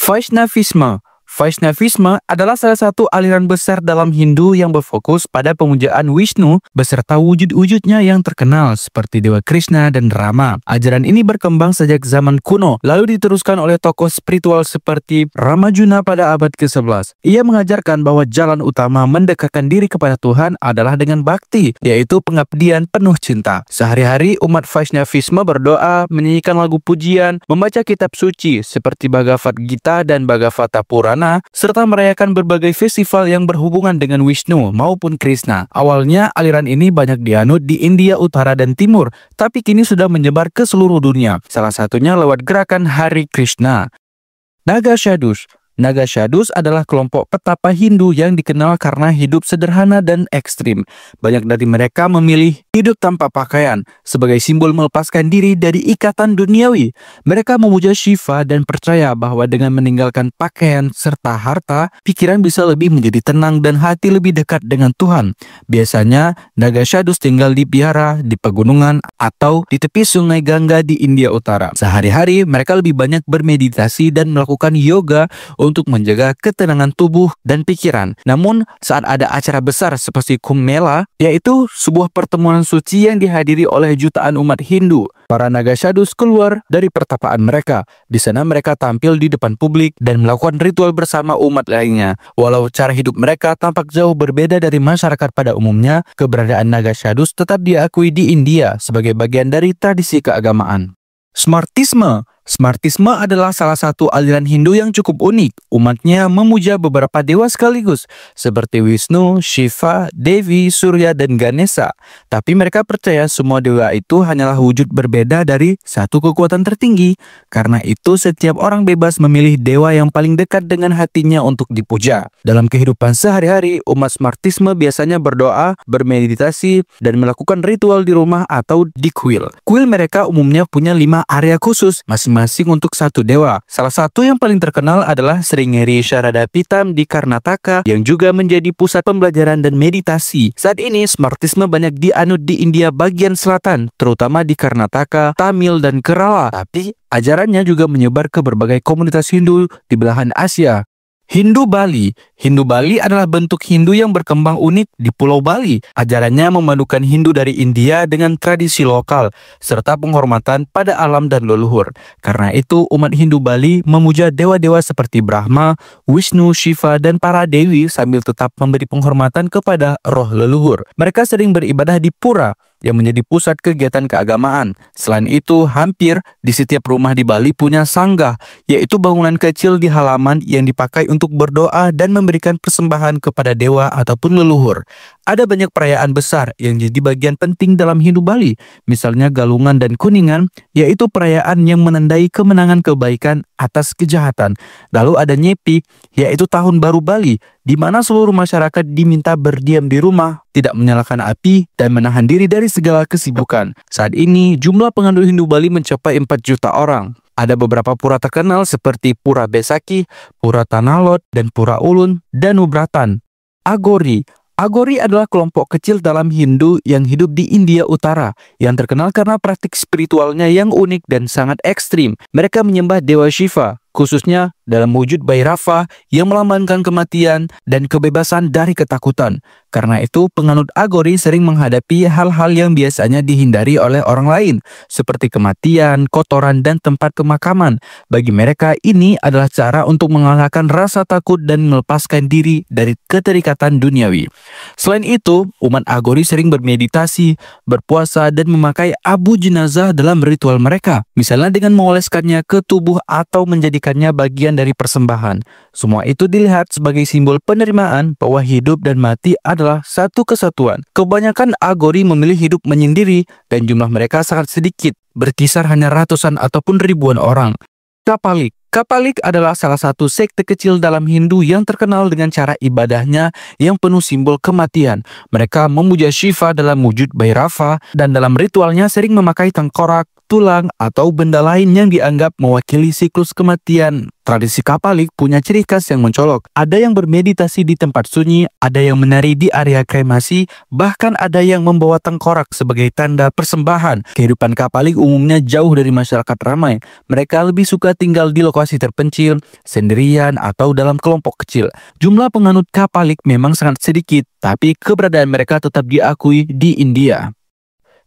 Vaishnavisme. Vaishnavisme adalah salah satu aliran besar dalam Hindu yang berfokus pada pemujaan Vishnu beserta wujud-wujudnya yang terkenal seperti Dewa Krishna dan Rama. Ajaran ini berkembang sejak zaman kuno, lalu diteruskan oleh tokoh spiritual seperti Ramayana pada abad ke-11. Ia mengajarkan bahwa jalan utama mendekatkan diri kepada Tuhan adalah dengan bakti, yaitu pengabdian penuh cinta. Sehari-hari umat Vaishnavisme berdoa, menyanyikan lagu pujian, membaca kitab suci seperti Bhagavad Gita dan Bhagavata Purana, serta merayakan berbagai festival yang berhubungan dengan Vishnu maupun Krishna. Awalnya aliran ini banyak dianut di India Utara dan Timur, tapi kini sudah menyebar ke seluruh dunia. Salah satunya lewat gerakan Hare Krishna. Naga Sadhus. Naga Sadhus adalah kelompok petapa Hindu yang dikenal karena hidup sederhana dan ekstrim. Banyak dari mereka memilih hidup tanpa pakaian sebagai simbol melepaskan diri dari ikatan duniawi. Mereka memuja Shiva dan percaya bahwa dengan meninggalkan pakaian serta harta, pikiran bisa lebih menjadi tenang dan hati lebih dekat dengan Tuhan. Biasanya, Naga Sadhus tinggal di vihara, di pegunungan, atau di tepi sungai Gangga di India Utara. Sehari-hari, mereka lebih banyak bermeditasi dan melakukan yoga untuk menjaga ketenangan tubuh dan pikiran. Namun, saat ada acara besar seperti Kumbh Mela, yaitu sebuah pertemuan suci yang dihadiri oleh jutaan umat Hindu, para Naga Sadhus keluar dari pertapaan mereka. Di sana mereka tampil di depan publik dan melakukan ritual bersama umat lainnya. Walau cara hidup mereka tampak jauh berbeda dari masyarakat pada umumnya, keberadaan Naga Sadhus tetap diakui di India sebagai bagian dari tradisi keagamaan. Smartisme. Smartisme adalah salah satu aliran Hindu yang cukup unik. Umatnya memuja beberapa dewa sekaligus, seperti Vishnu, Shiva, Devi, Surya, dan Ganesha. Tapi mereka percaya semua dewa itu hanyalah wujud berbeda dari satu kekuatan tertinggi. Karena itu setiap orang bebas memilih dewa yang paling dekat dengan hatinya untuk dipuja. Dalam kehidupan sehari-hari, umat Smartisme biasanya berdoa, bermeditasi, dan melakukan ritual di rumah atau di kuil. Kuil mereka umumnya punya 5 area khusus, masing-masing untuk satu dewa. Salah satu yang paling terkenal adalah Sringeri Sharadapitam di Karnataka yang juga menjadi pusat pembelajaran dan meditasi. Saat ini Smartisme banyak dianut di India bagian selatan, terutama di Karnataka, Tamil, dan Kerala. Tapi ajarannya juga menyebar ke berbagai komunitas Hindu di belahan Asia. Hindu Bali. Hindu Bali adalah bentuk Hindu yang berkembang unik di Pulau Bali. Ajarannya memadukan Hindu dari India dengan tradisi lokal, serta penghormatan pada alam dan leluhur. Karena itu, umat Hindu Bali memuja dewa-dewa seperti Brahma, Vishnu, Shiva, dan para dewi sambil tetap memberi penghormatan kepada roh leluhur. Mereka sering beribadah di pura, yang menjadi pusat kegiatan keagamaan. Selain itu, hampir di setiap rumah di Bali punya sanggah, yaitu bangunan kecil di halaman yang dipakai untuk berdoa dan memberikan persembahan kepada dewa ataupun leluhur. Ada banyak perayaan besar yang jadi bagian penting dalam Hindu Bali, misalnya Galungan dan Kuningan, yaitu perayaan yang menandai kemenangan kebaikan atas kejahatan. Lalu ada Nyepi, yaitu Tahun Baru Bali, di mana seluruh masyarakat diminta berdiam di rumah, tidak menyalakan api, dan menahan diri dari segala kesibukan. Saat ini, jumlah penganut Hindu Bali mencapai 4 juta orang. Ada beberapa pura terkenal seperti Pura Besaki, Pura Tanalot, dan Pura Ulun, dan Ubratan. Agori. Agori adalah kelompok kecil dalam Hindu yang hidup di India Utara, yang terkenal karena praktik spiritualnya yang unik dan sangat ekstrim. Mereka menyembah Dewa Shiva, khususnya dalam wujud Bhairava yang melambangkan kematian dan kebebasan dari ketakutan. Karena itu, penganut Agori sering menghadapi hal-hal yang biasanya dihindari oleh orang lain, seperti kematian, kotoran, dan tempat pemakaman. Bagi mereka, ini adalah cara untuk mengalahkan rasa takut dan melepaskan diri dari keterikatan duniawi. Selain itu, umat Agori sering bermeditasi, berpuasa, dan memakai abu jenazah dalam ritual mereka, misalnya dengan mengoleskannya ke tubuh atau menjadikannya bagian dari persembahan. Semua itu dilihat sebagai simbol penerimaan bahwa hidup dan mati adalah satu kesatuan. Kebanyakan Agori memilih hidup menyendiri dan jumlah mereka sangat sedikit, berkisar hanya ratusan ataupun ribuan orang. Kapalik. Kapalik adalah salah satu sekte kecil dalam Hindu yang terkenal dengan cara ibadahnya yang penuh simbol kematian. Mereka memuja Shiva dalam wujud Bhairava dan dalam ritualnya sering memakai tengkorak, tulang, atau benda lain yang dianggap mewakili siklus kematian. Tradisi Kapalik punya ciri khas yang mencolok. Ada yang bermeditasi di tempat sunyi, ada yang menari di area kremasi, bahkan ada yang membawa tengkorak sebagai tanda persembahan. Kehidupan Kapalik umumnya jauh dari masyarakat ramai. Mereka lebih suka tinggal di lokasi terpencil, sendirian, atau dalam kelompok kecil. Jumlah penganut Kapalik memang sangat sedikit, tapi keberadaan mereka tetap diakui di India.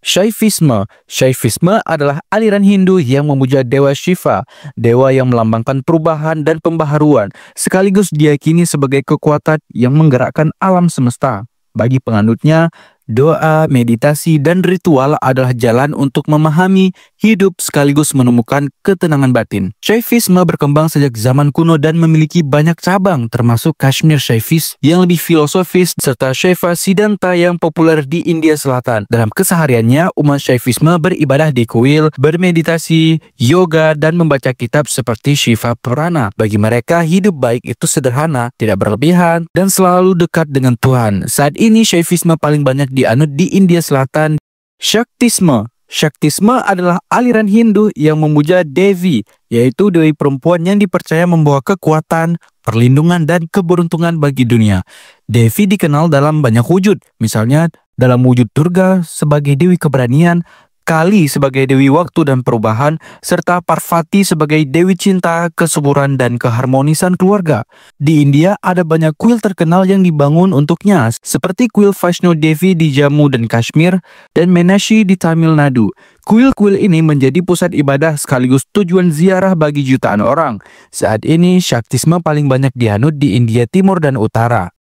Shaivisme adalah aliran Hindu yang memuja Dewa Shiva, dewa yang melambangkan perubahan dan pembaharuan, sekaligus diyakini sebagai kekuatan yang menggerakkan alam semesta. Bagi penganutnya, doa, meditasi, dan ritual adalah jalan untuk memahami hidup sekaligus menemukan ketenangan batin. Shaivisme berkembang sejak zaman kuno dan memiliki banyak cabang, termasuk Kashmir Shaivis yang lebih filosofis, serta Shaiva Siddhanta yang populer di India Selatan. Dalam kesehariannya, umat Shaivisme beribadah di kuil, bermeditasi, yoga, dan membaca kitab seperti Shiva Purana. Bagi mereka, hidup baik itu sederhana, tidak berlebihan, dan selalu dekat dengan Tuhan. Saat ini, Shaivisme paling banyak dianut di India Selatan. Shaktisme adalah aliran Hindu yang memuja Devi, yaitu dewi perempuan yang dipercaya membawa kekuatan, perlindungan, dan keberuntungan bagi dunia. Devi dikenal dalam banyak wujud, misalnya dalam wujud Durga sebagai dewi keberanian, Kali sebagai dewi waktu dan perubahan, serta Parvati sebagai dewi cinta, kesuburan, dan keharmonisan keluarga. Di India ada banyak kuil terkenal yang dibangun untuknya, seperti kuil Vaishno Devi di Jammu dan Kashmir, dan Menashi di Tamil Nadu. Kuil-kuil ini menjadi pusat ibadah sekaligus tujuan ziarah bagi jutaan orang. Saat ini, Shaktisme paling banyak dianut di India Timur dan Utara.